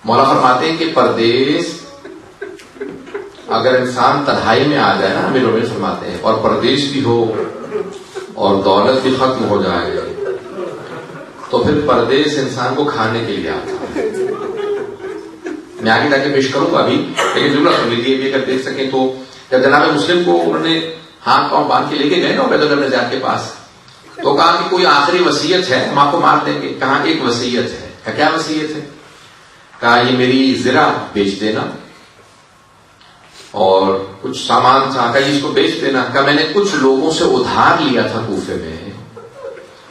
مولا فرماتے ہیں کہ پردیس اگر انسان تنہائی میں آ جائے نا، امیر المومنین فرماتے ہیں، اور پردیس بھی ہو اور دولت بھی ختم ہو جائے تو پھر پردیس انسان کو کھانے کے لیے آتا ہے. میں آگے جا کے پیش کروں گا ابھی، لیکن ضرور سن لیجیے بھی اگر دیکھ سکیں تو. جب جناب مسلم کو انہوں نے ہاتھ پاؤں باندھ کے لے کے گئے نا عبید اللہ بن زیاد کے پاس، تو کہا کہ کوئی آخری وصیت ہے، ہم آپ کو مار دیں گے. کہا ایک وصیت ہے. کیا وصیت ہے؟ کہا یہ میری زرہ بیچ دینا اور کچھ سامان تھا، کہا اس کو بیچ دینا. کہا میں نے کچھ لوگوں سے ادھار لیا تھا کوفے میں،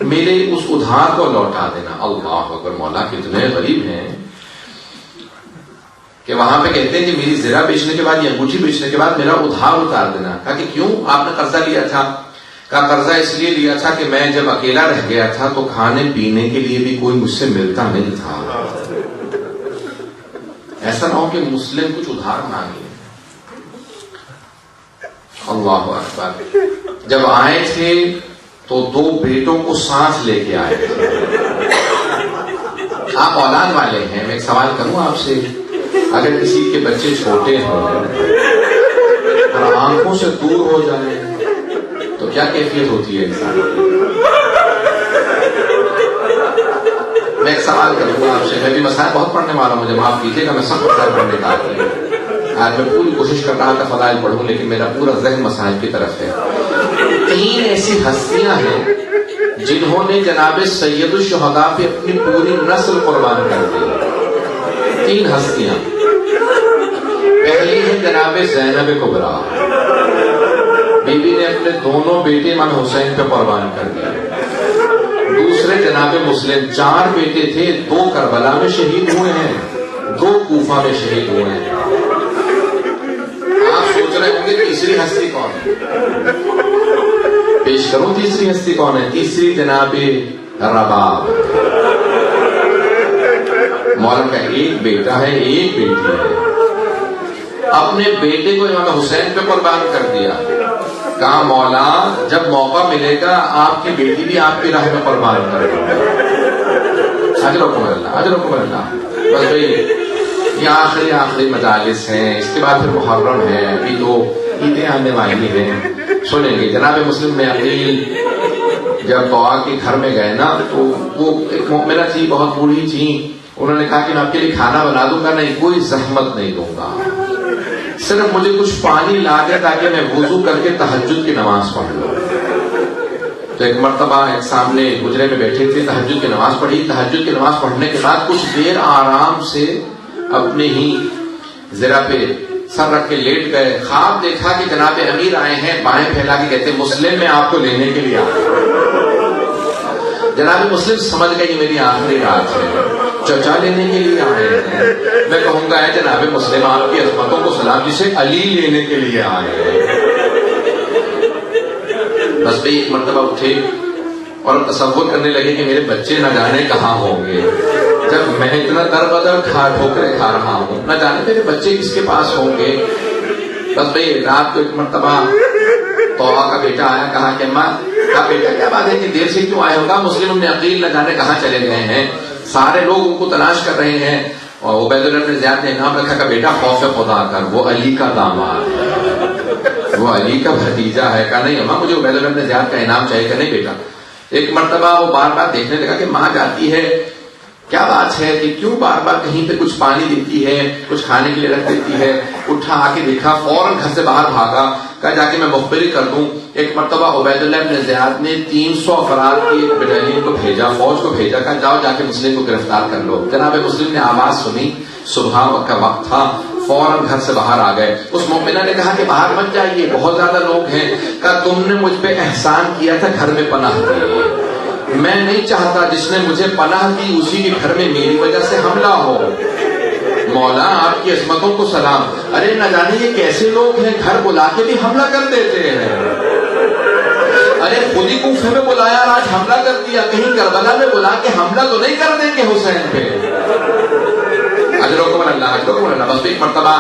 میرے اس ادھار کو لوٹا دینا. اللہ اکبر، مولا کتنے غریب ہیں کہ وہاں پہ کہتے ہیں کہ میری زرہ بیچنے کے بعد یا انگوٹھی بیچنے کے بعد میرا ادھار اتار دینا. کہا کہ کیوں آپ نے قرضہ لیا تھا؟ کہا قرضہ اس لیے لیا تھا کہ میں جب اکیلا رہ گیا تھا تو کھانے پینے کے لیے بھی کوئی مجھ سے ملتا نہیں تھا. ایسا نہ ہو کہ مسلم کچھ ادھار مانگے. اللہ اکبر. جب آئے تھے تو 2 بیٹوں کو ساتھ لے کے آئے تھے. آپ اولاد والے ہیں، میں ایک سوال کروں آپ سے، اگر کسی کے بچے چھوٹے ہوں اور آنکھوں سے دور ہو جائیں تو کیا کیفیت ہوتی ہے انسان کی؟ میں ایک سوال کروں گا آپ سے. میں بھی مسائل بہت پڑھنے والا ہوں، مجھے معاف کیجیے گا، میں سب مسائل پڑھنے کا آتی ہوں. آج میں پوری کوشش کر رہا تھا فضائل پڑھوں، لیکن میرا پورا ذہن مسائل کی طرف ہے. 3 ایسی ہستیاں ہیں جنہوں نے جناب سید الشہداء پہ اپنی پوری نسل قربان کر دی. 3 ہستیاں. پہلی ہے جناب زینب کبریٰ، بی بی نے اپنے دونوں بیٹے امام حسین پہ قربان کر دیے. دوسرے جناب مسلم، 4 بیٹے تھے، 2 کربلا میں شہید ہوئے ہیں، 2 کوفہ میں شہید ہوئے ہیں. آپ سوچ رہے ہوں گے تیسری ہستی کون ہے؟ پیش کروں تیسری ہستی کون ہے؟ تیسری جناب رباب. مولا کا ایک بیٹا ہے، ایک بیٹی ہے. اپنے بیٹے کو امام حسین پہ قربان کر دیا. کہا مولا جب موقع ملے گا آپ کی بیٹی بھی آپ کی راہ میں قربان کر دوں گا. اجرکم اللہ، اجرکم اللہ. بس بھائی یہ آخری مجالس ہیں، اس کے بعد پھر محرم ہے، ابھی تو عیدیں آنے والی ہیں. سنیں گے جناب مسلم میں عقیل جب دعا کے گھر میں گئے نا تو وہ ایک مومنہ تھی، بہت بوڑھی تھی. انہوں نے کہا کہ میں آپ کے لیے کھانا بنا دوں گا، نہیں کوئی زحمت نہیں دوں گا، صرف مجھے کچھ پانی لا کے تاکہ میں وضو کر کے تہجد کی نماز پڑھ لوں. تو ایک مرتبہ ایک سامنے گجرے میں بیٹھے تھے، تہجد کی نماز پڑھی. تہجد کی نماز پڑھنے کے بعد کچھ دیر آرام سے اپنے ہی زرہ پہ سر رکھ کے لیٹ گئے. خواب دیکھا کہ جناب امیر آئے ہیں، بائیں پھیلا کے کہتے مسلم میں آپ کو لینے کے لیے آیا. جناب مسلم سمجھ گئے کہ میری آخری رات ہے، چچا لینے کے لیے آئے ہیں. میں کہوں گا اے جناب مسلم آپ کی عظمتوں کو سلام، جسے علی لینے کے لیے آئے ہیں. بس بھائی ایک مرتبہ اٹھے اور تصور کرنے لگے کہ میرے بچے نہ جانے کہاں ہوں گے، جب میں اتنا در بدر ٹھوکریں کھا رہا ہوں، نہ جانے میرے بچے کس کے پاس ہوں گے. بس بھائی رات کو ایک مرتبہ توحا کا بیٹا آیا. کہا کہ ماں کا بیٹا کیا بات ہے کہ دیر سے کیوں آئے ہوگا؟ مسلم نے عقیل نہ جانے کہاں چلے گئے ہیں، سارے لوگ ان کو تلاش کر رہے ہیں. اور عبید اللہ بن زیاد نے انعام رکھا کہ بیٹا خوف خدا کر، وہ علی کا داماد ہے، وہ علی کا بھتیجا ہے. کہا نہیں اماں مجھے عبید اللہ بن زیاد کا انعام چاہیے. کہ نہیں بیٹا. ایک مرتبہ وہ بار بار دیکھنے لگا کہ ماں جاتی ہے، کیا بات ہے کہ کیوں بار بار کہیں پہ کچھ پانی دیتی ہے، کچھ کھانے کے لیے رکھ دیتی ہے. اٹھا آ کے دیکھا، فوراً گھر سے باہر بھاگا. کہا جا کے میں مخبری کر دوں. ایک مرتبہ عبید اللہ بن زیاد نے 300 افراد کی ایک بٹالین کو بھیجا، فوج کو بھیجا. کہا جاؤ جا کے مسلم کو گرفتار کر لو. جناب مسلم نے آواز سنی، صبح کا وقت تھا، فوراً گھر سے باہر آ گئے. اس مومنہ نے کہا کہ باہر مت جائیے، بہت زیادہ لوگ ہیں. کہا تم نے مجھ پہ احسان کیا تھا، گھر میں پناہ دی. میں نہیں چاہتا جس نے مجھے پناہ دی اسی کے گھر میں میری وجہ سے حملہ ہو. مولا آپ کی عظمتوں کو سلام. ارے نہ جانے یہ کیسے لوگ ہیں، گھر بلا کے بھی حملہ کر دیتے ہیں. ارے خود ہی کوفے میں بلایا اور آج حملہ کر دیا، کہیں کربلا میں بلا کے حملہ تو نہیں کر دیں گے حسین پہ. اجرکم اللہ، اجرکم اللہ. بس ایک مرتبہ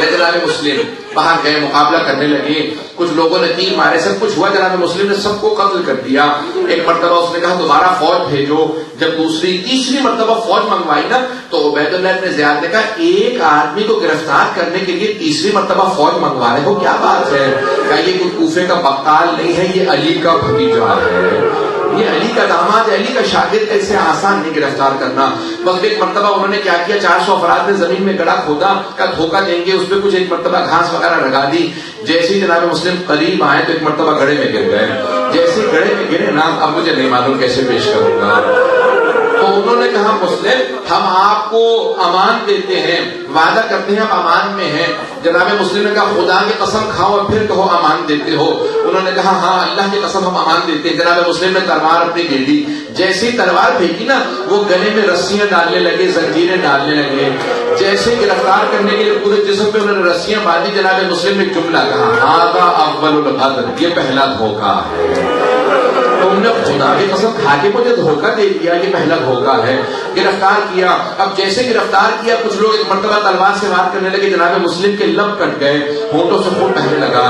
گئے جناب مسلم، باہر گئے، مقابلہ کرنے لگے، کچھ لوگوں نے تیر مارے، سب کچھ ہوا، جناب مسلم نے سب کو قتل کر دیا۔ ایک مرتبہ اس نے کہا دوبارہ فوج بھیجو، جب دوسری تیسری مرتبہ فوج منگوائی نا تو عبید اللہ ابن زیاد نے کہا ایک آدمی کو گرفتار کرنے کے لیے تیسری مرتبہ فوج منگوا رہے ہو، کیا بات ہے؟ کہا یہ کوئی کوفے کا بقال نہیں ہے، یہ علی کا بھتیجا ہے، یہ علی کا داماد ہے، علی کا شاگرد، ایسے آسان نہیں گرفتار کرنا۔ بس ایک مرتبہ انہوں نے کیا کیا، 400 افراد نے زمین میں گڑھا کھودا، کا دھوکہ دیں گے، اس پہ کچھ ایک مرتبہ گھاس وغیرہ لگا دی۔ جیسے ہی جناب مسلم قریب آئے تو ایک مرتبہ گڑھے میں گر گئے۔ جیسے گڑھے میں گرے نا، اب مجھے نہیں معلوم کیسے پیش کروں گا، تو انہوں نے کہا مسلم ہم آپ کو امان دیتے ہیں، وعدہ کرتے ہیں آپ امان میں ہیں۔ جناب مسلم نے کہا خدا کی قسم کھاؤ اور پھر کہو امان دیتے ہو۔ انہوں نے کہا ہاں اللہ کی قسم ہم امان دیتے ہیں۔ جناب مسلم نے تلوار اپنی دے دی، جیسے ہی تلوار پھینکی نا وہ گلے میں رسیاں ڈالنے لگے، زنجیریں ڈالنے لگے، جیسے گرفتار کرنے کے لیے پورے جسم پہ انہوں نے رسیاں باندھی۔ جناب مسلم نے جملہ کہا ھذا اول الغدر، یہ پہلا دھوکہ ہے۔ تو انہوں نے خدا کی قسم کھا کے مجھے دھوکہ دے دیا، یہ پہلا دھوکہ ہے۔ گرفتار کیا، اب جیسے گرفتار کیا کچھ لوگ ایک مرتبہ تلوار سے وار کرنے لگے، جناب مسلم کے لب کٹ گئے، ہونٹوں سے خون بہنے لگا۔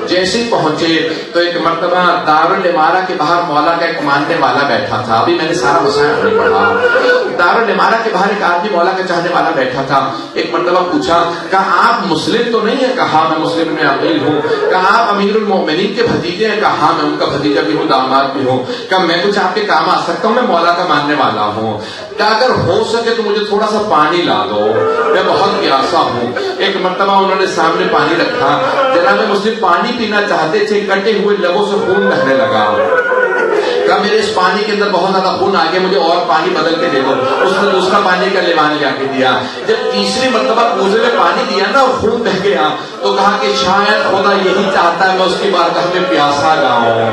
جیسے ہی پہنچے تو ایک مرتبہ دارالامارہ کے باہر مولا کا ایک ماننے والا بیٹھا تھا، ابھی میں نے سارا مسائل نہیں پڑھا۔ دارالامارہ کے باہر ایک آدمی مولا کا چاہنے والا بیٹھا تھا، ایک مرتبہ پوچھا کہا آپ مسلم تو نہیں ہے؟ کہا میں مسلم میں عقیل ہوں۔ کہا آپ امیر المومنین کے بھتیجے ہیں؟ کہا ہاں میں ان کا بھتیجا بھی ہوں، داماد بھی ہوں۔ کہا میں کچھ آپ کے کام آ سکتا ہوں؟ میں مولا کا ماننے والا ہوں، کہ اگر ہو سکے تو مجھے تھوڑا سا پانی لا دو، میں بہت پیاسا ہوں۔ ایک مرتبہ انہوں نے سامنے پانی رکھا، جناب مسلم پانی پینا چاہتے تھے، کٹے ہوئے لبوں سے خون بہنے لگا۔ کہا میرے اس پانی کے اندر بہت زیادہ خون آ گیا، مجھے اور پانی بدل کے دے دو۔ اس نے دوسرا پانی کا لیوان لے کے دیا۔ جب تیسری مرتبہ کوزے میں پانی دیا نا اور خون بہ گیا تو کہا کہ شاید خدا یہی چاہتا ہے میں اس کی بارگاہ میں پیاسا جاؤں،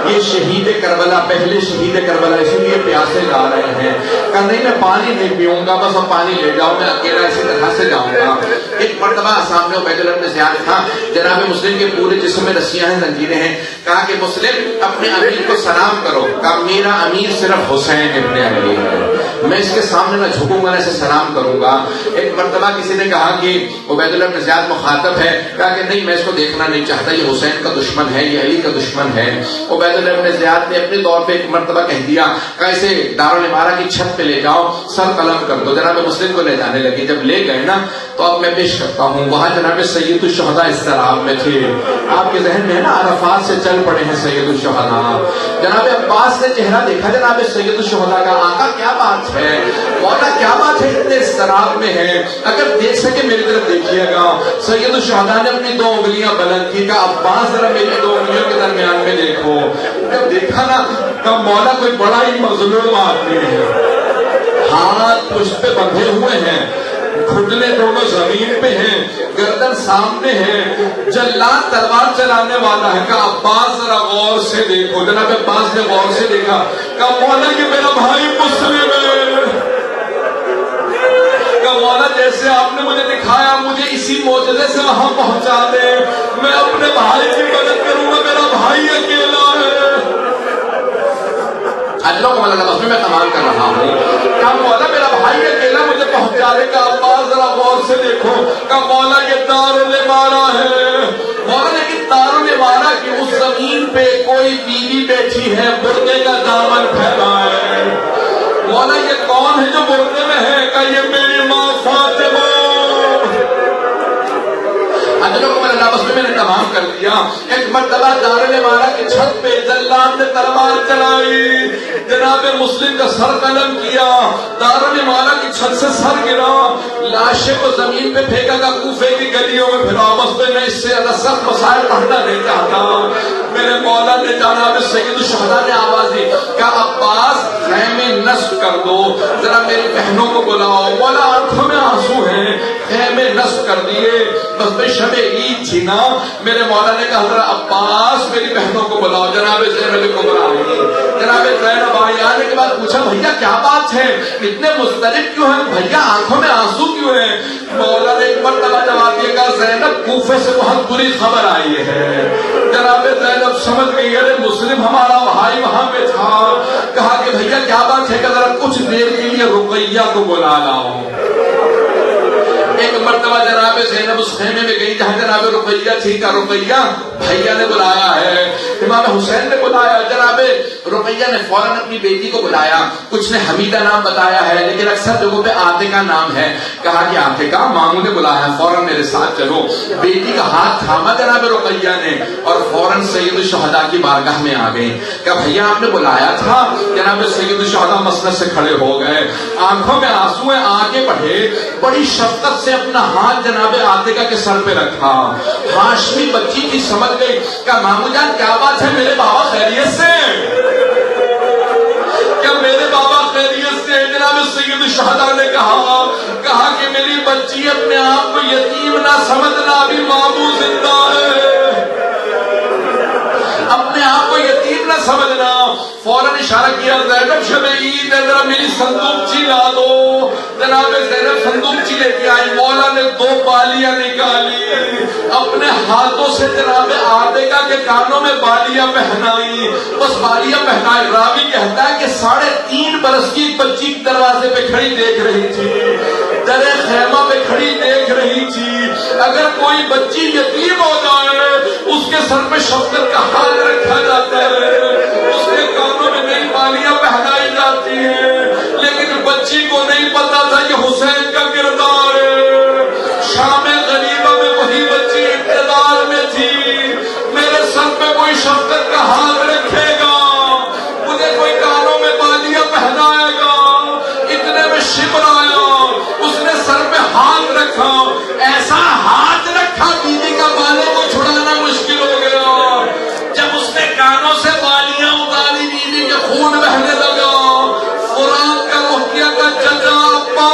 یہ شہید کربلا، پہلے شہید کربلا، اسی لیے پیاسے جا رہے ہیں۔ کہا نہیں میں پانی نہیں پیوں گا، بس اب پانی لے جاؤ، میں اکیلا اسی طرح سے جاؤں گا۔ ایک مرتبہ سامنے عبید اللہ ابن زیاد تھا، جناب مسلم کے پورے جسم میں رسیاں ہیں، زنجیریں ہیں۔ کہا کہ مسلم اپنے امیر کو سلام کرو۔ کہا میرا امیر صرف حسین ابن علی ہے، میں اس کے سامنے نہ جھکوں گا نہ اسے سلام کروں گا۔ ایک مرتبہ کسی نے کہا کہ عبید اللہ ابن زیاد مخاطب ہے، کہا کہ نہیں میں اس کو دیکھنا نہیں چاہتا، یہ حسین کا دشمن ہے، یہ علی کا دشمن ہے۔ عبید اللہ ابن زیاد نے اپنے طور پہ ایک مرتبہ کہہ دیا کہ اسے دارالامارہ کی چھت پہ لے جاؤ، سر قلم کر دو۔ جناب مسلم کو لے جانے لگے، جب لے گئے نا تو اب میں پیش کرتا ہوں، وہاں جناب سید الشہداء استراب میں تھے۔ آپ کے ذہن میں ہے نا عرفات سے چل پڑے ہیں سید الشہداء۔ جناب عباس نے چہرہ دیکھا جناب سید الشہداء کا، آقا کیا بات ہے، مولا کیا بات ہے، اتنے استراب میں ہے، اگر دیکھ سکے میری طرف دیکھیے گا۔ سید الشہداء نے اپنی 2 انگلیاں بلند کی، کہا عباس ذرا میری 2 انگلیوں کے درمیان میں دیکھو۔ جب دیکھا نا کہ مولا کوئی بڑا ہی مظلوم آدمی ہے، ہاتھ پشت پہ بندھے ہوئے ہیں، گھٹنے دونوں زمین پہ ہیں، گردن سامنے ہے، جلاد تلوار چلانے والا ہے۔ کہا عباس ذرا غور سے دیکھو۔ جناب عباس نے غور سے دیکھا، کہا مولا کہ میرا بھائی مسلم ہے، کہا مولا جیسے آپ نے مجھے دکھایا مجھے اسی معجزے سے وہاں پہنچا دے، میں اپنے بھائی کی مدد کروں گا، میرا بھائی اکیلا ہے۔ اللہ کو بس میں تمام کر رہا ہوں، کہا مولا میرا بھائی اکیلا مجھے پہنچا دے۔ کہا عباس ذرا غور سے دیکھو۔ کہا مولا یہ دارالامارہ ہے۔ مولا لیکن دارالامارہ کی اس زمین پہ کوئی بیوی بیٹھی ہے، بردے کا دامن پھیلا ہے۔ مولا یہ کون ہے جو بردے میں ہے؟ کہا یہ میری ماں فاطمہ۔ بس میں نے تمام کر دیا۔ ایک مرتبہ دارالامارہ کی چھت پہ جلاد نے تلوار چلائی، جناب مسلم کا سر قلم کیا، دارالامارہ کی چھت سے سر گرا، لاشیں کو زمین پہ پھینکا گا، کوفے کی گلیوں میں پھرا۔ بس میں اس سے زیادہ سخت مسائل پڑھنا نہیں چاہتا۔ میرے مولا نے جناب سید الشہداء نے آواز دی، کہا عباس خیمے نصب کر دو، ذرا میری بہنوں کو بلاؤ۔ مولا آنکھوں میں آنسو ہیں، خیمے نصب کر دیے۔ بس میں شب عید تھی نا، میرے مولا نے کہا ذرا عباس میری بہنوں کو بلاؤ۔ جناب زینب کو بلائی، جناب زینب آئی، آنے کے بعد پوچھا بھیا کیا بات ہے، اتنے مضطرب کیوں ہیں بھیا، آنکھوں میں آنسو کیوں ہیں؟ مولا نے ایک مرتبہ جواب دیا، کہا زینب کوفے سے بہت بری خبر آئی ہے۔ جناب زینب سمجھ گئی ارے مسلم ہمارا بھائی وہاں پہ تھا۔ کہا کہ بھیا کیا بات ہے، کہ ذرا کچھ دیر کے لیے رقیہ کو بلا لاؤ۔ ایک مرتبہ جناب زینب اس خیمے میں گئی جہاں جناب رقیہ تھی کا رقیہ بھیا نے بلایا ہے، امام حسین نے بلایا، جناب رقیہ نے فوراً اپنی بیٹی کو بلایا، کچھ نے حمیدہ نام بتایا ہے لیکن اکثر جگہوں پہ عاتقہ نام ہے، کہا کہ عاتقہ ماموں نے بلایا فوراً میرے ساتھ چلو، بیٹی کا ہاتھ تھاما جناب رقیہ نے اور فوراً سید الشہداء کی بارگاہ میں آ گئی، کہا بھیا آپ نے بلایا تھا، جناب سید الشہداء مسند سے کھڑے ہو گئے، آنکھوں میں آنسو ہیں، آگے بڑھے، بڑی شفقت سے اپنا ہاتھ جناب عاتقہ کے سر پہ رکھا، ہاشمی بچی کی سمجھ گئی، کہا مامو جان کیا بات ہے، میرے بابا خیریت سے، کیا میرے بابا خیریت سے؟ جناب سید الشہداء نے کہا کہ میری بچی اپنے آپ کو یتیم نہ سمجھنا، ابھی مامو زندہ ہے، اپنے آپ کو یتیم نہ سمجھنا، فوراً اشارہ کیا زینب شب عید ہے ذرا میری صندوقچی لا دو، جناب زینب صندوقچی لے کے آئی، مولا نے 2 بالیاں نکالی، اپنے ہاتھوں سے جناب عاتقہ کے کانوں میں بالیاں پہنائی، بس بالیاں پہنائی، راوی کہتا ہے کہ 3.5 برس کی بچی دروازے پہ کھڑی دیکھ رہی تھی، درے خیمہ پہ کھڑی دیکھ رہی تھی، اگر کوئی بچی یتیم ہو جائے اس کے سر پہ شفقت کا ہاتھ رکھا جاتا ہے، اس کے کانوں میں نئی بالیاں پہنائی جاتی ہیں، لیکن بچی کو نہیں پتا تھا کہ حسین کا کردار ہے، شام غریبہ میں وہی بچی اقتدار میں تھی، میرے سر پہ کوئی شفقت کا ہاتھ رکھے گا، مجھے کوئی کانوں میں بالیاں پہنائے گا، اتنے میں شبر آیا، اس نے سر پہ ہاتھ رکھا، ایسا ہاتھ رکھا بیوی کا بالوں کو چھڑانا مشکل ہو گیا، جب اس نے کانوں سے بالیاں اتاری بیوی کے خون بہنے لگا، قرآن کا رقیہ کا چچا ابا،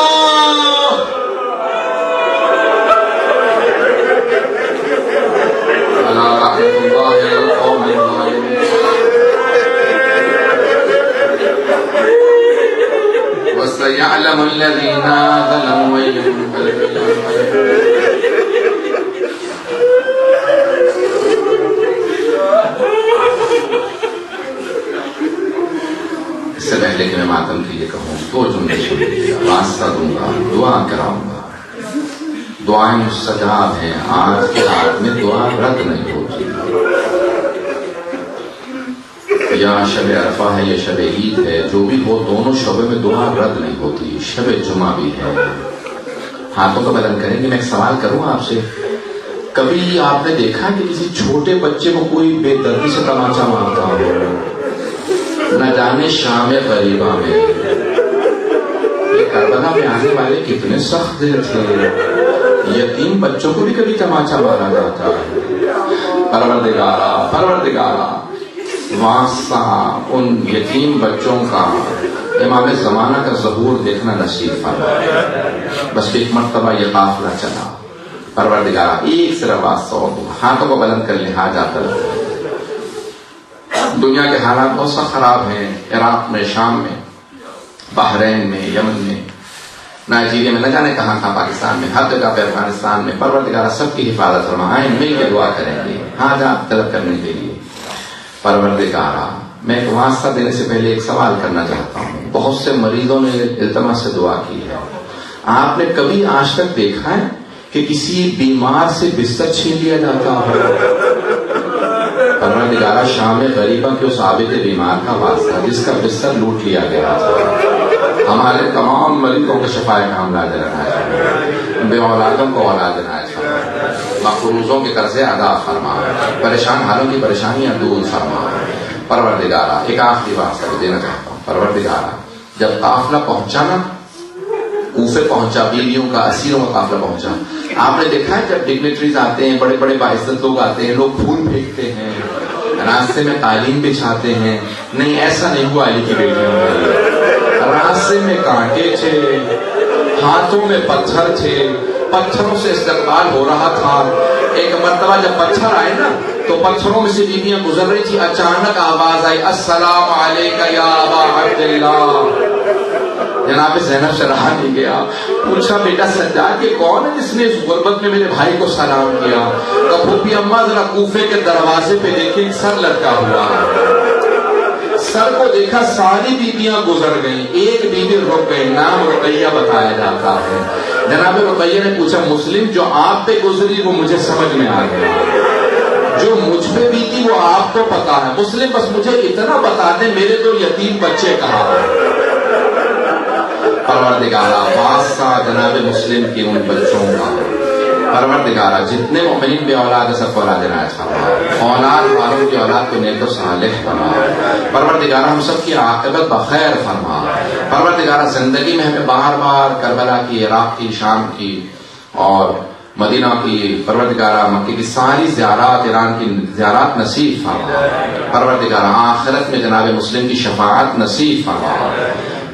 وَسَيَعْلَمُ الَّذِينَ ظَلَمُوا اس سے پہلے کہ میں ماتم کے لیے کہوں 2 جملے سنیے، واسطہ دوں گا، دعا کراؤں گا، دعائیں مستجاب ہیں، آج کے رات میں دعا رد نہیں ہوتی، یا شب عرفہ ہے یا شب عید ہے، جو بھی ہو دونوں شبوں میں دعا رد نہیں ہوتی، شب جمعہ بھی ہے، ہاتھوں کا بلند کریں گے۔ میں ایک سوال کروں آپ سے، کبھی آپ نے دیکھا کہ کسی چھوٹے بچے کو کوئی بے دردی سے تماچا مارتا ہو؟ نہ جانے شام غریبہ میں یہ کربلا میں آنے والے کتنے سخت دل تھے، یتیم بچوں کو بھی کبھی تماچا مارا جاتا ہے۔ پروردگارا واسطہ ان یتیم بچوں کا امام زمانہ کا ظہور دیکھنا نصیب فرما، بس ایک مرتبہ یہ قافلہ چلا، پروردگارا ایک صرف واسطہ ہو، ہاتھوں کو بلند کر لحاظ جاتا ہے۔ دنیا کے حالات بہت سخت خراب ہیں، عراق میں، شام میں، بحرین میں، یمن میں، نائجیریا میں، نہ جانے کہاں کہاں، پاکستان میں، ہر جگہ پہ، افغانستان میں، پروردگارا سب کی حفاظت فرما، آئیں مل کے دعا کریں گے حاجات طلب کرنے کے لیے۔ پروردگارا میں واسطہ دینے سے پہلے ایک سوال کرنا چاہتا ہوں، بہت سے مریضوں نے التماس سے دعا کی ہے، آپ نے کبھی آج تک دیکھا ہے کہ کسی بیمار سے بستر چھین لیا جاتا ہو؟ پروردگارا شام غریبہ کے اس عابد بیمار کا واسطہ جس کا بستر لوٹ لیا گیا تھا، ہمارے تمام مریضوں کو شفائے کاملہ عنایت فرما، بے اولادوں کو اولاد عنایت فرما، مقروضوں کے قرضے ادا فرما، پریشان حالوں کی پریشانیاں دور فرما۔ پروردگارا ایک آخری واسطہ دینا چاہتا ہوں، پروردگارا جب قافلہ پہنچا نا، کوفے پہنچا، بیویوں کا، اسیروں کا قافلہ پہنچا، آپ نے دیکھا ہے جب ڈگنیٹریز آتے ہیں، بڑے بڑے باعزت لوگ آتے ہیں، لوگ پھول پھینکتے ہیں، راستے میں قالین بچھاتے ہیں، نہیں ایسا نہیں ہوا علی کی بیٹیوں میں، راستے میں کانٹے تھے، ہاتھوں میں پتھر تھے، پتھروں سے استقبال ہو رہا تھا۔ ایک مرتبہ جب پتھر آئے نا تو پتھروں میں سے بیویاں گزر رہی تھی، اچانک آواز آئی، السلام علیکہ یا ابا عبداللہ۔ جناب زینب سے رہا نہیں گیا، پوچھا بیٹا سجاد یہ کون ہے جس نے اس غربت میں میرے بھائی کو سلام کیا؟ کہا پھوپھی اماں ذرا کوفے کے دروازے پہ دیکھیں، سر لٹکا ہوا ہے، سر کو دیکھا ساری بیویاں گزر گئیں، ایک بیوی رک گئی، نام رقیہ بتایا جاتا ہے۔ جناب رقیہ نے پوچھا مسلم جو آپ پہ گزری وہ مجھے سمجھ میں آ گیا، جو مجھ پہ بیتی وہ آپ کو پتا ہے، مسلم بس مجھے اتنا بتا دیں میرے تو یتیم بچے کہاں ہیں۔ پروردگارہ واسطہ جناب مسلم کے ان بچوں کا، پروردگارہ جتنے مومنین بے اولاد ہے سب کو اولاد عنایت فرما، اولاد والوں کی اولاد کو نیک و صالح بنا، پروردگارہ ہم سب کی عاقبت بخیر فرما، پروردگارہ زندگی میں ہمیں بار بار کربلا کی، عراق کی، شام کی اور مدینہ کی، پروردگارہ مکے کی ساری زیارات، ایران کی زیارات نصیب فرما، پروردگارہ آخرت میں جناب مسلم کی شفاعت نصیب فرما،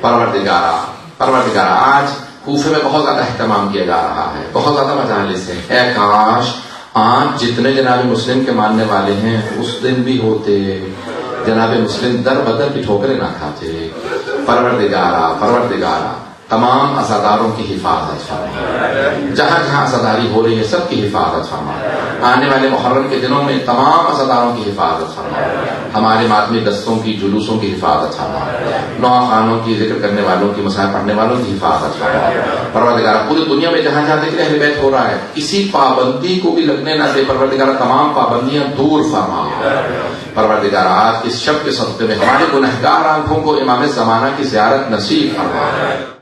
پروردگارہ آج کوفے میں بہت زیادہ اہتمام کیا جا رہا ہے، بہت زیادہ مجالس ہیں، اے کاش آج جتنے جناب مسلم کے ماننے والے ہیں اس دن بھی ہوتے، جناب مسلم در بدر کی ٹھوکریں نہ کھاتے۔ پروردگارہ تمام عزاداروں کی حفاظت فرما، جہاں جہاں عزاداری ہو رہی ہے سب کی حفاظت فرما، آنے والے محرم کے دنوں میں تمام عزاداروں کی حفاظت فرما، ہمارے ماتمی دستوں کی، جلوسوں کی حفاظت فرما، نوخانوں کی، ذکر کرنے والوں کی، مصاحف پڑھنے والوں کی حفاظت فرما۔ پروردگارہ پوری دنیا میں جہاں جہاں ذکر اہل بیت ہو رہا ہے کسی پابندی کو بھی لگنے نہ دے، پروردگارہ تمام پابندیاں دور فرما۔ پروردگارہ آج اس شب کے صدقے میں ہمارے گنہگار آنکھوں کو امام زمانہ کی زیارت نصیب فرما۔